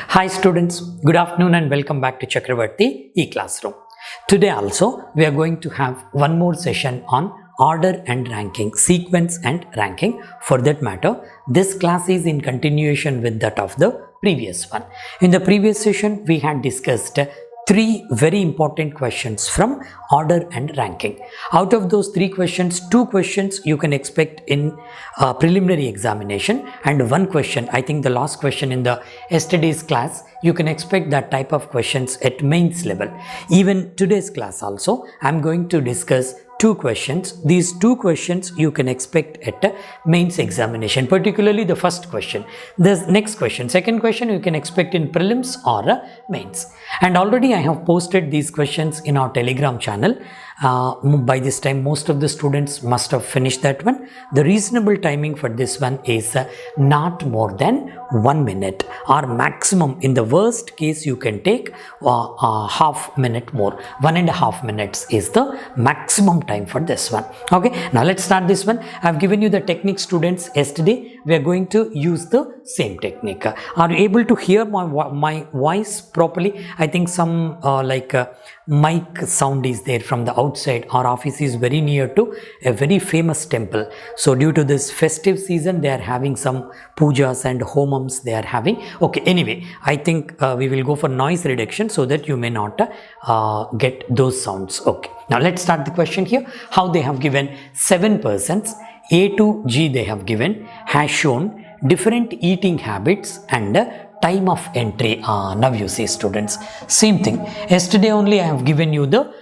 Hi students, good afternoon and welcome back to Chakravarti e-classroom. Today also we are going to have one more session on order and ranking, sequence and ranking. For that matter, this class is in continuation with that of the previous one. In the previous session, we had discussed three very important questions from order and ranking. Out of those three questions, two questions you can expect in preliminary examination and one question, I think the last question in the yesterday's class, you can expect that type of questions at mains level. Even today's class also, I am going to discuss two questions. These two questions you can expect at a mains examination, particularly the first question. The next question, second question you can expect in prelims or mains. And already I have posted these questions in our Telegram channel. By this time most of the students must have finished that one. The reasonable timing for this one is not more than 1 minute, or maximum in the worst case you can take half minute more. 1.5 minutes is the maximum time for this one. Okay, now let's start this one. I have given you the technique, students. Yesterday we are going to use the same technique. Are you able to hear my voice properly? I think some mic sound is there from the outside. Our office is very near to a very famous temple, so due to this festive season they are having some pujas and homams they are having. Okay, anyway, I think we will go for noise reduction so that you may not get those sounds. Okay, now let's start the question here. How they have given 7 persons A to G, they have given, has shown different eating habits and time of entry. Now you see, students, same thing. Yesterday only I have given you the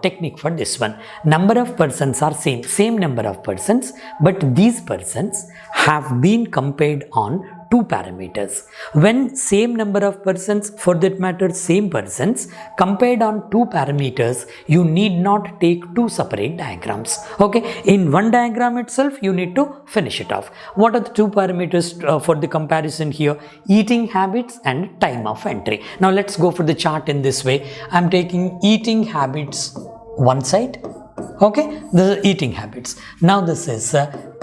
technique for this one. Number of persons are same number of persons, but these persons have been compared on two parameters. When same number of persons, for that matter same persons, compared on two parameters, you need not take two separate diagrams. Okay, in one diagram itself you need to finish it off. What are the two parameters for the comparison here? Eating habits and time of entry. Now let's go for the chart in this way. I am taking eating habits one side. Okay, this is eating habits. Now this is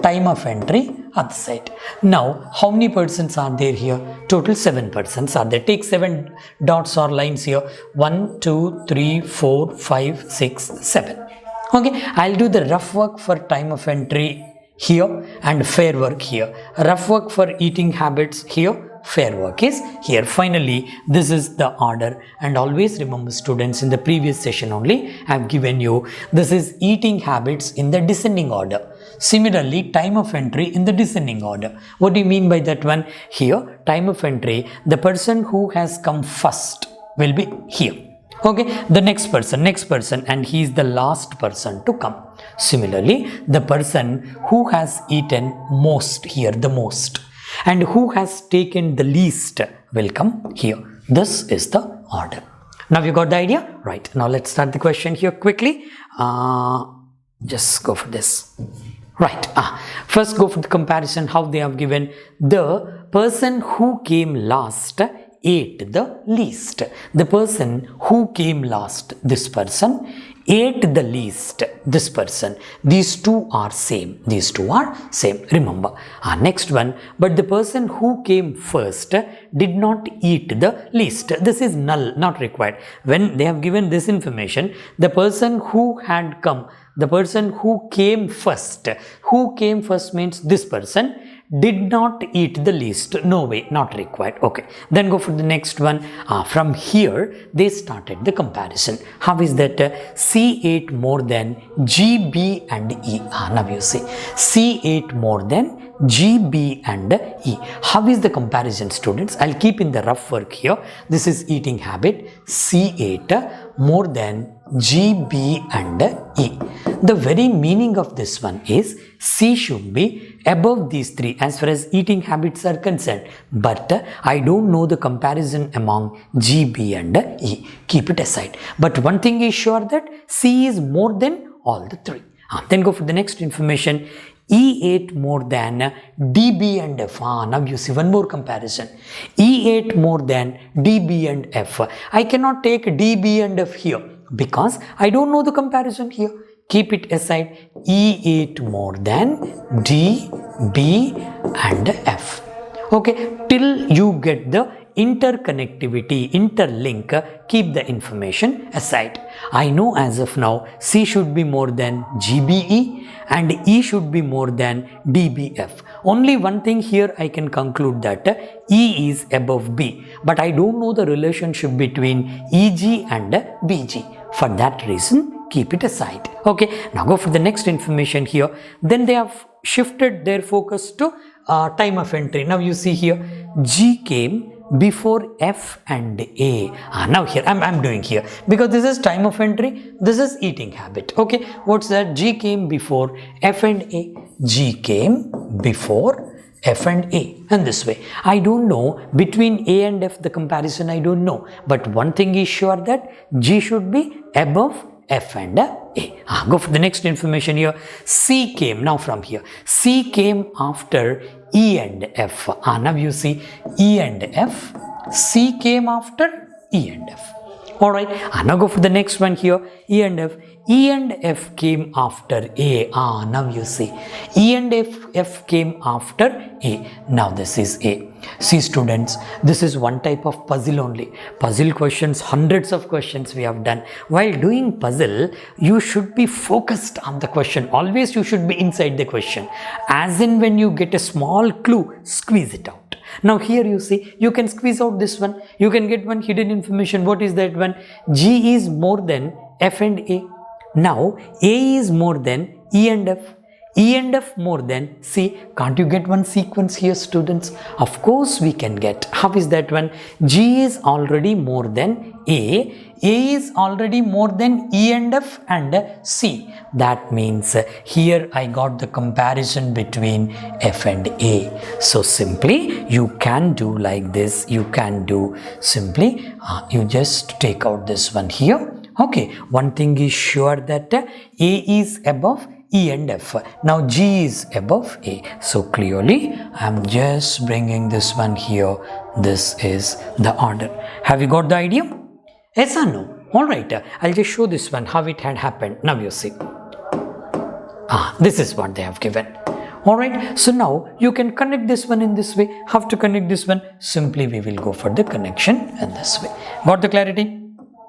time of entry other side. Now how many persons are there here? Total 7 persons are there. Take 7 dots or lines here. 1, 2, 3, 4, 5, 6, 7. Okay, I'll do the rough work for time of entry here and fair work here. Rough work for eating habits here, fair work is here. Finally, this is the order, and always remember, students, in the previous session only I have given you this is eating habits in the descending order. Similarly, time of entry in the descending order. What do you mean by that one? Here, time of entry, the person who has come first will be here. Okay, the next person, and he is the last person to come. Similarly, the person who has eaten most, here the most, and who has taken the least will come here. This is the order. Now you got the idea? Right. Now let's start the question here quickly. Just go for this. Right. First go for the comparison. How they have given the person who came last ate the least. The person who came last, this person, ate the least, this person. These two are same. These two are same. Remember. Next one. But the person who came first did not eat the least. This is null, not required. When they have given this information, the person who had come, the person who came first means this person did not eat the least. No way, not required. Okay, then go for the next one. From here they started the comparison. How is that? C ate more than G, B and E. Now you see, C ate more than G, B and E. How is the comparison, students? I'll keep in the rough work here. This is eating habit. C ate more than G, B and E. The very meaning of this one is C should be above these three as far as eating habits are concerned. But I don't know the comparison among G, B and E. Keep it aside. But one thing is sure, that C is more than all the three. Then go for the next information. E ate more than D, B and F. Now you see one more comparison. E ate more than D, B and F. I cannot take D, B and F here because I don't know the comparison here. Keep it aside. E ate more than D, B and F. Okay, till you get the interconnectivity, interlink, keep the information aside. I know as of now C should be more than GBE and E should be more than DBF. Only one thing here I can conclude that E is above B, but I don't know the relationship between EG and BG. For that reason, keep it aside. Okay, now go for the next information here. Then they have shifted their focus to time of entry. Now you see here G came before F and A. Now here I'm doing here because this is time of entry, this is eating habit. Okay, what's that? G came before F and A. G came before F and A, and this way. I don't know between A and F the comparison, I don't know, but one thing is sure that G should be above F and A. Go for the next information here. C came, now from here, C came after E and F. Now you see E and F, C came after E and F. Alright, now go for the next one here, E and F. E and F came after A. Now you see E and F came after A. Now this is A. See students, this is one type of puzzle only. Puzzle questions, hundreds of questions we have done. While doing puzzle, you should be focused on the question. Always you should be inside the question. As in when you get a small clue, squeeze it out. Now here you see, you can squeeze out this one. You can get one hidden information. What is that one? G is more than F and A. Now A is more than E and F. E and F more than C. Can't you get one sequence here students? Of course we can get. How is that one? G is already more than A. A is already more than E and F and C. That means here I got the comparison between F and A. So simply you can do like this. You can do simply, you just take out this one here. Okay, one thing is sure that A is above E and F. Now G is above A. So clearly I am just bringing this one here. This is the order. Have you got the idea? Yes or no? Alright, I'll just show this one how it had happened. Now you see. This is what they have given. Alright, so now you can connect this one in this way. How to connect this one? Simply we will go for the connection in this way. Got the clarity?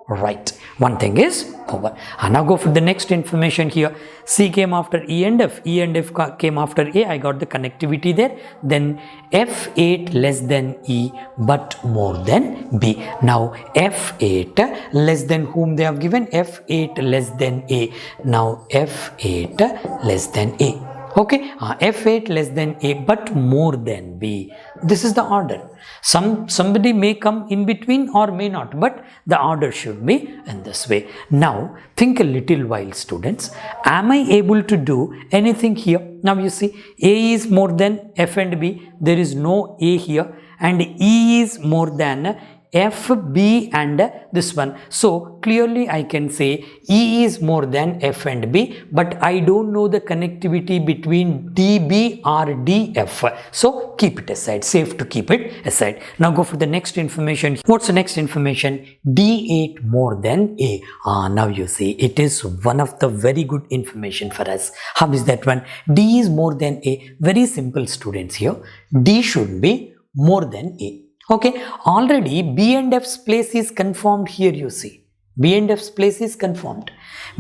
Right, one thing is over. Now go for the next information here. C came after E and F. E and F came after A. I got the connectivity there. Then F8 less than E but more than B. Now F8 less than whom they have given? F8 less than A. Now F8 less than A. Okay, F8 less than A but more than B. This is the order. Somebody may come in between or may not, but the order should be in this way. Now think a little while students. Am I able to do anything here? Now you see A is more than F and B. There is no A here, and E is more than F, B and this one. So clearly I can say E is more than F and B, but I don't know the connectivity between DB or DF. So keep it aside, safe to keep it aside. Now go for the next information. What's the next information? D8 more than A. Now you see it is one of the very good information for us. How is that one? D is more than A. Very simple students here. D should be more than A. Okay, already B and F's place is confirmed here you see. B and F's place is confirmed.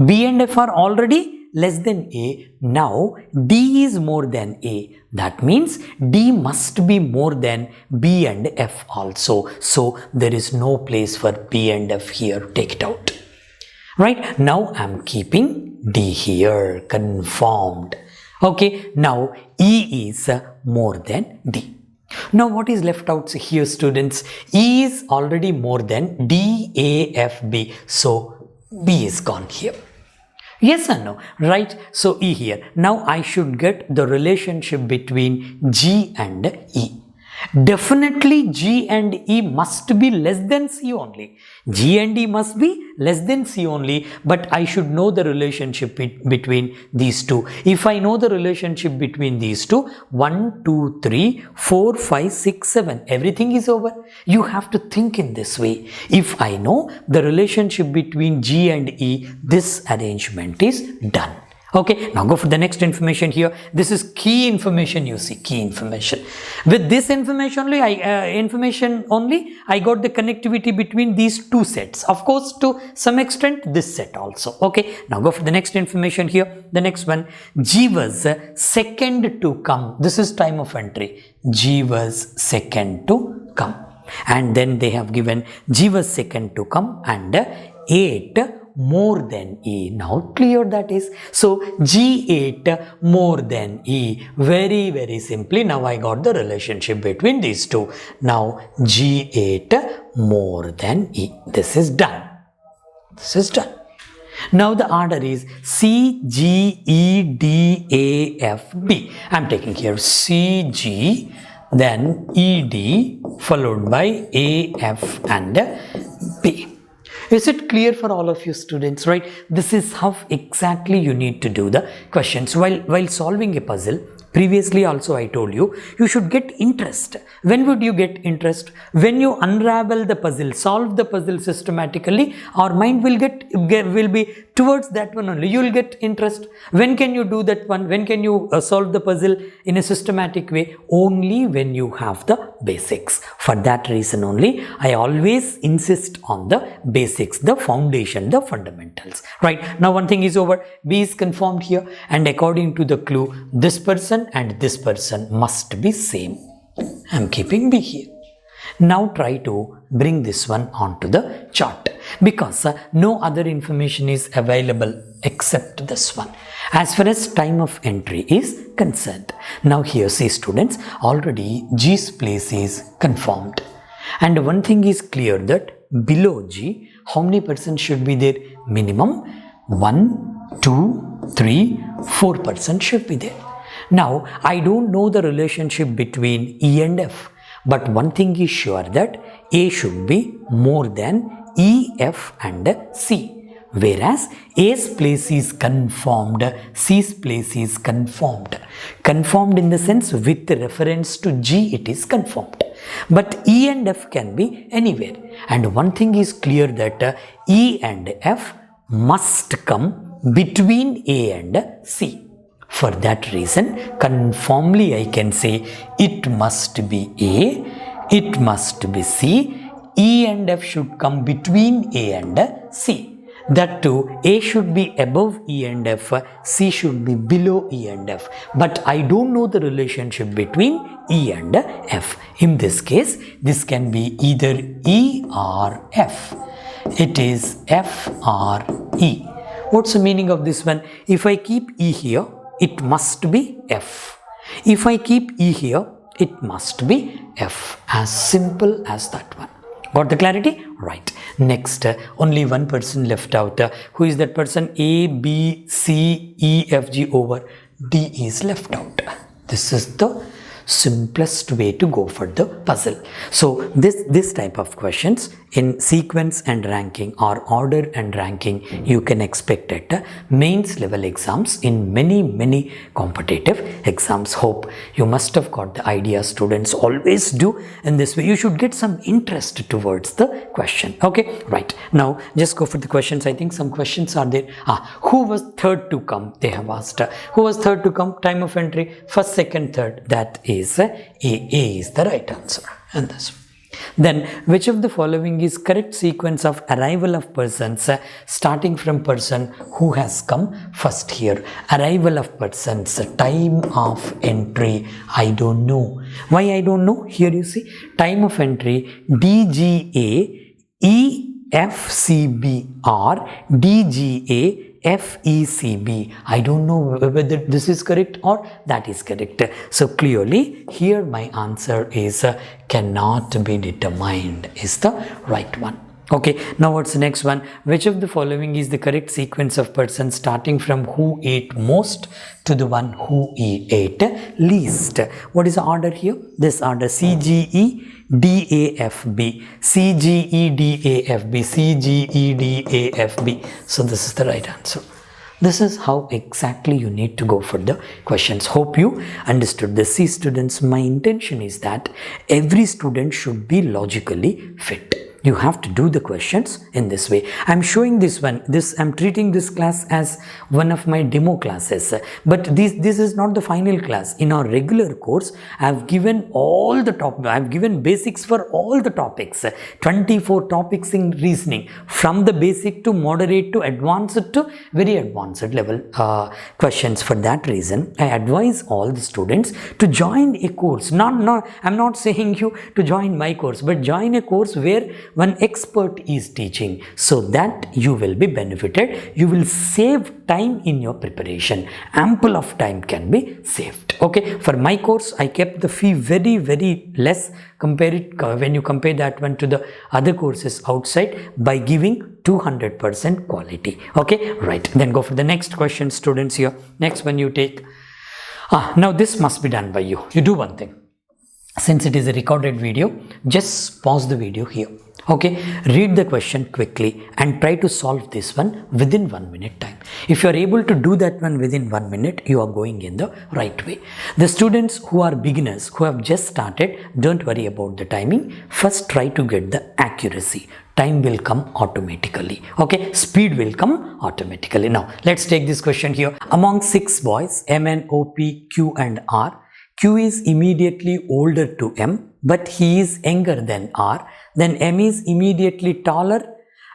B and F are already less than A. Now D is more than A. That means D must be more than B and F also. So there is no place for B and F here. Take it out. Right, now I am keeping D here, confirmed. Okay, now E is more than D. Now what is left out here students? E is already more than D, A, F, B. So B is gone here. Yes or no? Right. So E here. Now I should get the relationship between G and E. Definitely G and E must be less than C only. G and E must be less than C only, but I should know the relationship between these two. If I know the relationship between these two, 1, 2, 3, 4, 5, 6, 7, everything is over. You have to think in this way. If I know the relationship between G and E, this arrangement is done. Okay, now go for the next information here. This is key information, you see, key information. With this information only, I got the connectivity between these two sets. Of course, to some extent, this set also. Okay, now go for the next information here. The next one, G was second to come. This is time of entry. G was second to come. And then they have given G was second to come and 8 more than E. Now clear that is. So G8 more than E. Very, very simply now I got the relationship between these two. Now G8 more than E. This is done. This is done. Now the order is C, G, E, D, A, F, B. I am taking here C, G, then E, D followed by A, F and B. Is it clear for all of you students, right? This is how exactly you need to do the questions. While solving a puzzle, previously also I told you, you should get interest. When would you get interest? When you unravel the puzzle, solve the puzzle systematically, our mind will be towards that one only. You will get interest. When can you do that one? When can you solve the puzzle in a systematic way? Only when you have the basics. For that reason only, I always insist on the basics, the foundation, the fundamentals. Right, now one thing is over. B is confirmed here, and according to the clue, this person and this person must be same. I am keeping B here. Now try to bring this one onto the chart, because no other information is available except this one as far as time of entry is concerned. Now here see students, already G's place is confirmed, and one thing is clear that below G, how many persons should be there? Minimum 1, 2, 3, 4 persons should be there. Now I don't know the relationship between E and F, but one thing is sure that A should be more than E, F and C. Whereas A's place is confirmed, C's place is confirmed. Confirmed in the sense with reference to G it is confirmed. But E and F can be anywhere. And one thing is clear that E and F must come between A and C. For that reason, confirmly I can say it must be A, it must be C, E and F should come between A and C. That too, A should be above E and F, C should be below E and F. But I don't know the relationship between E and F. In this case, this can be either E or F. It is F or E. What's the meaning of this one? If I keep E here, it must be F. If I keep E here, it must be F. As simple as that one. Got the clarity? Right. Next, only one person left out. Who is that person? A, B, C, E, F, G over D is left out. This is the simplest way to go for the puzzle. So this type of questions in sequence and ranking or order and ranking you can expect at mains level exams in many competitive exams. Hope you must have got the idea. Students always do in this way. You should get some interest towards the question. Okay, right. Now just go for the questions. I think some questions are there. Who was third to come? They have asked. Who was third to come? Time of entry, first, second, third. That is A. A is the right answer. And this one. Then which of the following is correct sequence of arrival of persons starting from person who has come first here? Arrival of persons, time of entry, I don't know. Why I don't know? Here you see time of entry DGA EFCB or DGA FECB. I don't know whether this is correct or that is correct. So clearly here my answer is cannot be determined is the right one. Okay, now what's the next one? Which of the following is the correct sequence of persons starting from who ate most to the one who ate least? What is the order here? This order CGE DAFB, CGE DAFB, CGE DAFB. So this is the right answer. This is how exactly you need to go for the questions. Hope you understood this. See students, my intention is that every student should be logically fit. you have to do the questions in this way. I'm showing this one, I'm treating this class as one of my demo classes, but this is not the final class. In our regular course, I've given all the I've given basics for all the topics, 24 topics in reasoning, from the basic to moderate to advanced to very advanced level questions. For that reason, I advise all the students to join a course. I'm not saying you to join my course, but join a course where one expert is teaching, so that you will be benefited. You will save time in your preparation. Ample of time can be saved. Okay, for my course, I kept the fee very less when you compare that one to the other courses outside, by giving 200% quality. Okay, right. Then go for the next question, students. Here, next one you take. Now this must be done by you. You do one thing. Since it is a recorded video, just pause the video here. Okay, read the question quickly and try to solve this one within 1 minute time. If you are able to do that one within 1 minute, you are going in the right way. The students who are beginners, who have just started, don't worry about the timing. First try to get the accuracy. Time will come automatically. Okay, speed will come automatically. Now let's take this question here. Among 6 boys, M, N, O, P, Q and R, Q is immediately older to M, but he is younger than R. Then M is immediately taller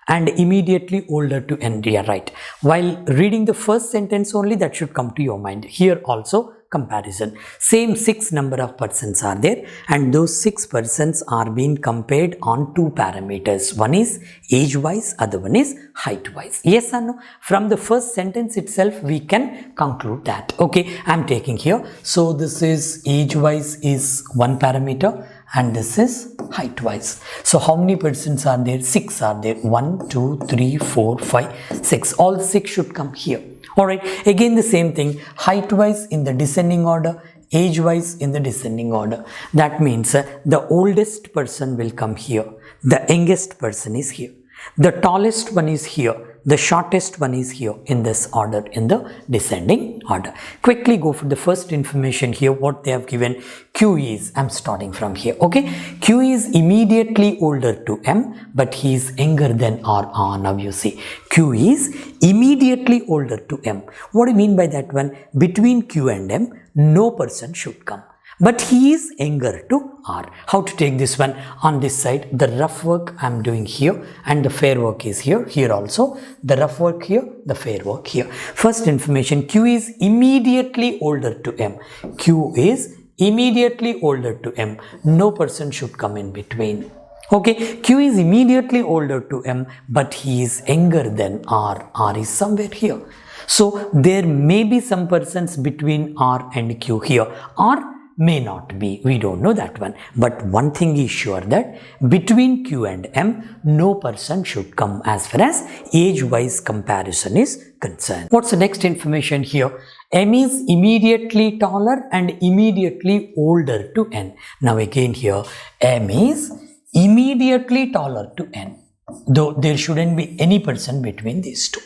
and immediately older to N. Yeah, right. While reading the first sentence only, that should come to your mind. Here also comparison. Same 6 number of persons are there, and those 6 persons are being compared on 2 parameters. One is age wise, other one is height wise. Yes or no? From the first sentence itself, we can conclude that. Okay, I'm taking here. So this is age wise is 1 parameter, and this is height wise. So how many persons are there? 6 are there. 1, 2, 3, 4, 5, 6. All 6 should come here. Alright, again the same thing, height wise in the descending order, age wise in the descending order. That means the oldest person will come here, the youngest person is here, the tallest one is here, the shortest one is here, in this order, in the descending order. Quickly go for the first information here, what they have given. Q is, I'm starting from here. Okay, Q is immediately older to M, but he is younger than R. Now you see, Q is immediately older to M. What do you mean by that one? Between Q and M, no person should come, but he is younger to R. How to take this one? On this side, the rough work I am doing here, and the fair work is here. Here also, the rough work here, the fair work here. First information, Q is immediately older to M. Q is immediately older to M. No person should come in between. Okay, Q is immediately older to M, but he is younger than R. R is somewhere here. So there may be some persons between R and Q here. R may not be, we don't know that one, but one thing is sure, that between Q and M, no person should come as far as age wise comparison is concerned. What's the next information here? M is immediately taller and immediately older to N. Now again here, M is immediately taller to N, though there shouldn't be any person between these two.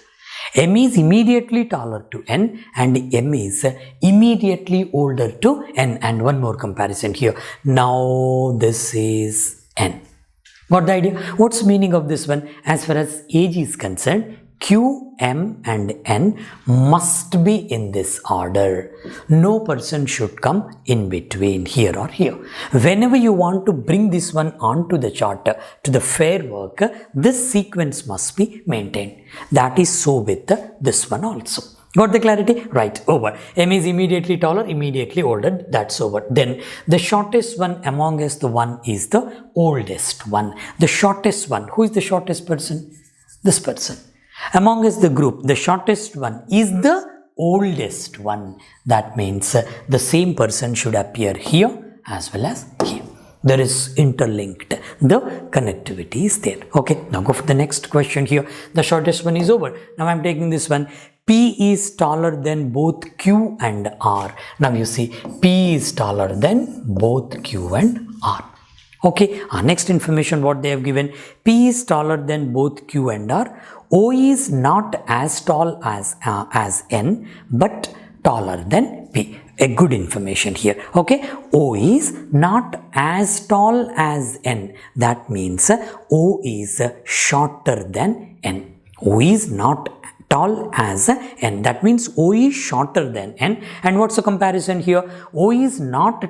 M is immediately taller to N, and M is immediately older to N. And one more comparison here. Now this is N. Got the idea? What's the meaning of this one? As far as age is concerned, Q, M and N must be in this order. No person should come in between here or here. Whenever you want to bring this one onto the chart, to the fair work, this sequence must be maintained. That is so with this one also. Got the clarity? Right, over. M is immediately taller, immediately older, that's over. Then the shortest one among us, the one is the oldest one. The shortest one, who is the shortest person? This person. Among us the group, the shortest one is the oldest one. That means the same person should appear here as well as here. There is interlinked. The connectivity is there. Okay, now go for the next question here. The shortest one is over. Now I am taking this one. P is taller than both Q and R. Now you see, P is taller than both Q and R. Okay, next information what they have given. P is taller than both Q and R. O is not as tall as N, but taller than P. a good information here. Okay, O is not as tall as N. That means O is shorter than N. O is not tall as N. That means O is shorter than N. And what's the comparison here? O is not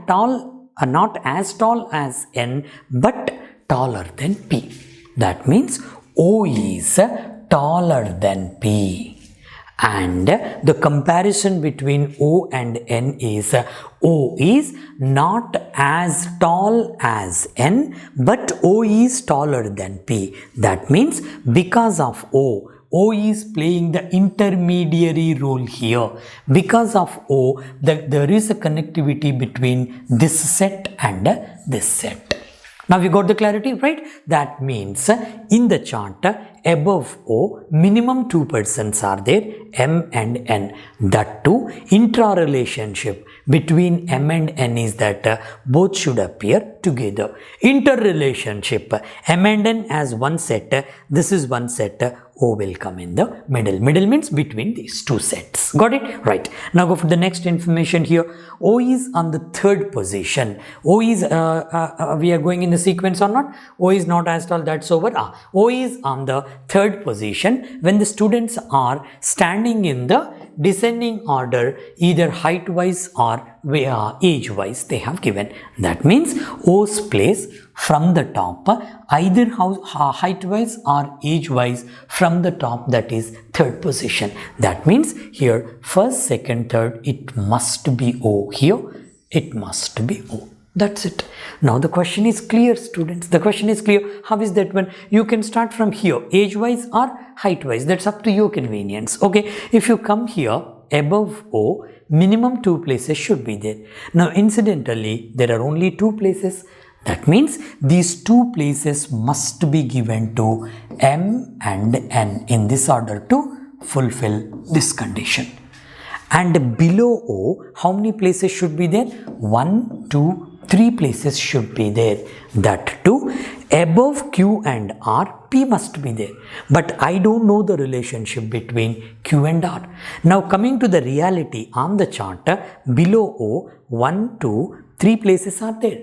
as tall as N, but taller than P. That means O is taller than P. And the comparison between O and N is O is not as tall as N, but O is taller than P. That means because of O is playing the intermediary role here. Because of O, there is a connectivity between this set and this set. Now we got the clarity, right? That means in the chart above O, minimum two persons are there, M and N. That too, intra-relationship between M and N is that both should appear together. Interrelationship, M and N as one set, this is one set, O will come in the middle. Middle means between these two sets. Got it? Right. Now go for the next information here. O is on the third position. O is, we are going in the sequence or not? O is not as tall, that's over. O is on the third position when the students are standing in the descending order, either height wise or age wise they have given. That means O's place from the top, either height wise or age wise from the top, that is third position. That means here first, second, third, it must be O. Here it must be O. That's it. Now the question is clear, students. The question is clear. How is that one? You can start from here, age wise or height wise. That's up to your convenience. Okay. If you come here above O, minimum two places should be there. Now incidentally, there are only two places. That means these two places must be given to M and N in this order to fulfill this condition. And below O, how many places should be there? 1, 2, 3 places should be there. That too, above Q and R, P must be there. But I don't know the relationship between Q and R. Now coming to the reality on the chart, below O, 1, 2, 3 places are there.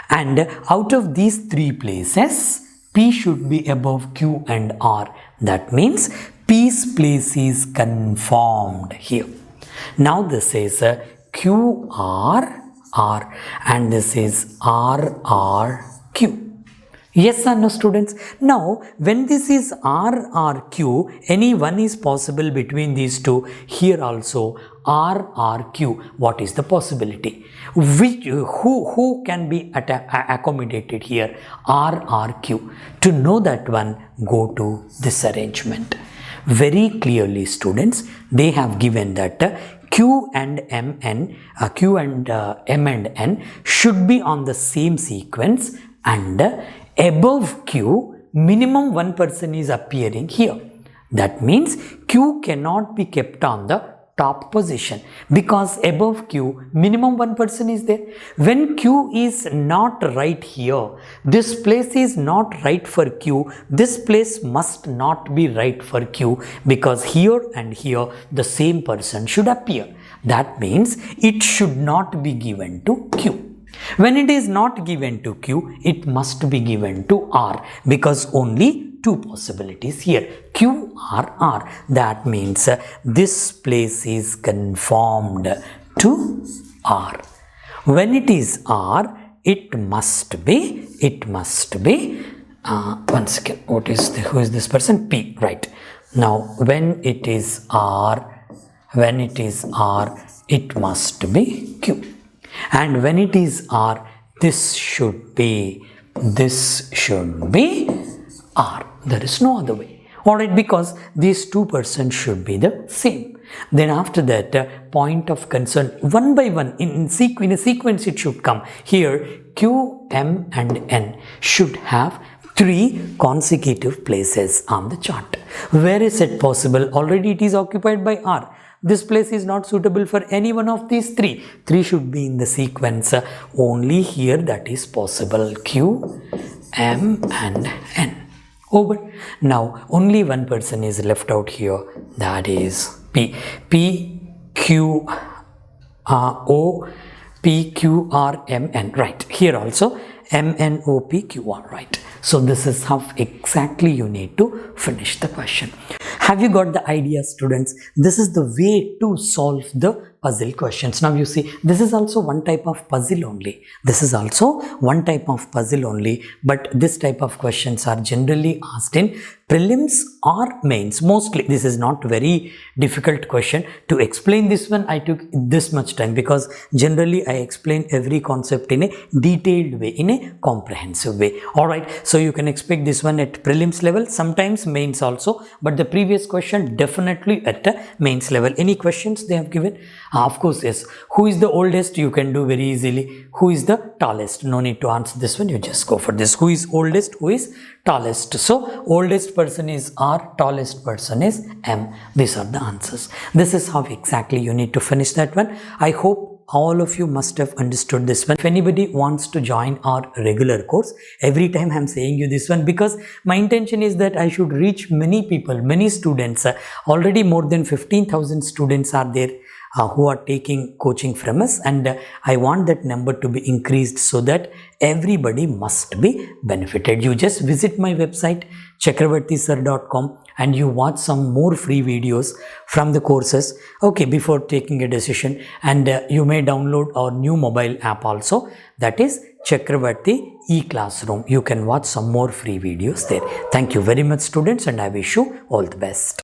And out of these 3 places, P should be above Q and R. That means P's place is confirmed here. Now this is QR R and this is RRQ. Yes or no, students? Now when this is RRQ, any one is possible between these two. Here also RRQ. What is the possibility? Who can be accommodated here? RRQ. To know that one, go to this arrangement. Very clearly, students, they have given that Q and M and M and N should be on the same sequence, and above Q, minimum one person is appearing here. That means Q cannot be kept on the top position because above Q, minimum one person is there. When Q is not right here, this place is not right for Q, this place must not be right for Q, because here and here the same person should appear. That means it should not be given to Q. When it is not given to Q, it must be given to R, because only two possibilities here, Q, R, R. That means this place is conformed to R. When it is R, it must be, one second, who is this person? P, right. Now when it is R, it must be Q. And when it is R, this should be R. There is no other way. Alright, because these two persons should be the same. Then after that, point of concern, one by one, in a sequence it should come. Here, Q, M and N should have 3 consecutive places on the chart. Where is it possible? Already it is occupied by R. This place is not suitable for any one of these 3. 3 should be in the sequence. Only here that is possible. Q, M and N. Over. Now only one person is left out here, that is P. P, Q, O P Q R M N, right? Here also M N O P Q R, right? So this is how exactly you need to finish the question. Have you got the idea, students? This is the way to solve the puzzle questions. Now you see, this is also one type of puzzle only. This is also one type of puzzle only, but this type of questions are generally asked in prelims or mains. Mostly, this is not very difficult question. To explain this one, I took this much time because generally I explain every concept in a detailed way, in a comprehensive way. Alright, so you can expect this one at prelims level, sometimes mains also, but the previous question definitely at the mains level. Any questions they have given? Of course, yes. Who is the oldest? You can do very easily. Who is the tallest? No need to answer this one. You just go for this. Who is oldest? Who is tallest? So, oldest person is R, tallest person is M. These are the answers. This is how exactly you need to finish that one. I hope all of you must have understood this one. If anybody wants to join our regular course, every time I'm saying you this one because my intention is that I should reach many people, many students. Already more than 15,000 students are there who are taking coaching from us, and I want that number to be increased so that everybody must be benefited. You just visit my website chakravartisir.com and you watch some more free videos from the courses, okay, before taking a decision. And you may download our new mobile app also, that is Chakravarti e-classroom. You can watch some more free videos there. Thank you very much, students, and I wish you all the best.